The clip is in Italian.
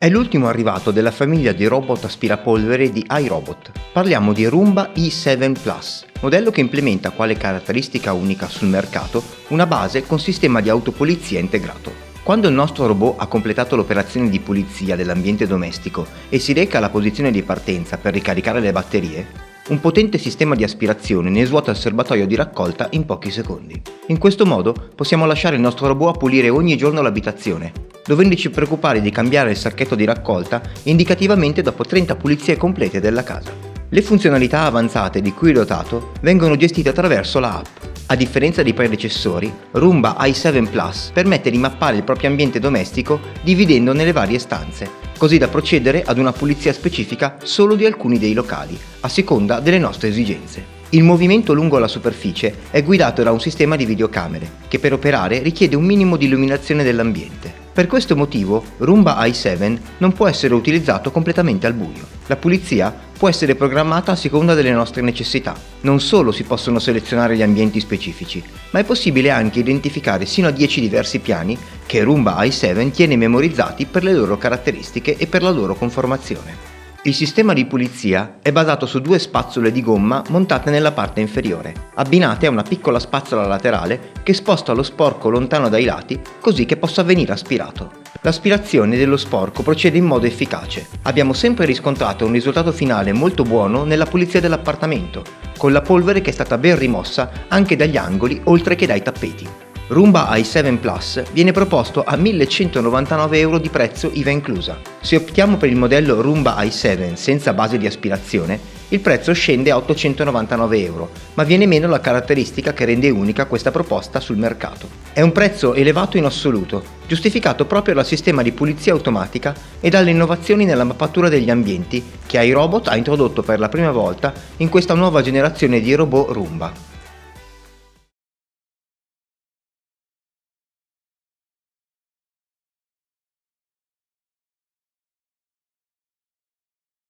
È l'ultimo arrivato della famiglia di robot aspirapolvere di iRobot. Parliamo di Roomba i7 Plus, modello che implementa quale caratteristica unica sul mercato una base con sistema di autopulizia integrato. Quando il nostro robot ha completato l'operazione di pulizia dell'ambiente domestico e si reca alla posizione di partenza per ricaricare le batterie, un potente sistema di aspirazione ne svuota il serbatoio di raccolta in pochi secondi. In questo modo possiamo lasciare il nostro robot a pulire ogni giorno l'abitazione, dovendoci preoccupare di cambiare il sacchetto di raccolta indicativamente dopo 30 pulizie complete della casa. Le funzionalità avanzate di cui è dotato vengono gestite attraverso la app. A differenza dei predecessori, Roomba i7 Plus permette di mappare il proprio ambiente domestico dividendo nelle varie stanze, così da procedere ad una pulizia specifica solo di alcuni dei locali, a seconda delle nostre esigenze. Il movimento lungo la superficie è guidato da un sistema di videocamere, che per operare richiede un minimo di illuminazione dell'ambiente. Per questo motivo, Roomba i7 non può essere utilizzato completamente al buio. La pulizia può essere programmata a seconda delle nostre necessità. Non solo si possono selezionare gli ambienti specifici, ma è possibile anche identificare sino a 10 diversi piani che Roomba i7 tiene memorizzati per le loro caratteristiche e per la loro conformazione. Il sistema di pulizia è basato su due spazzole di gomma montate nella parte inferiore, abbinate a una piccola spazzola laterale che sposta lo sporco lontano dai lati così che possa venire aspirato. L'aspirazione dello sporco procede in modo efficace. Abbiamo sempre riscontrato un risultato finale molto buono nella pulizia dell'appartamento, con la polvere che è stata ben rimossa anche dagli angoli oltre che dai tappeti. Roomba i7 Plus viene proposto a 1.199 euro di prezzo IVA inclusa. Se optiamo per il modello Roomba i7 senza base di aspirazione, il prezzo scende a 899 euro, ma viene meno la caratteristica che rende unica questa proposta sul mercato. È un prezzo elevato in assoluto, giustificato proprio dal sistema di pulizia automatica e dalle innovazioni nella mappatura degli ambienti che iRobot ha introdotto per la prima volta in questa nuova generazione di robot Roomba.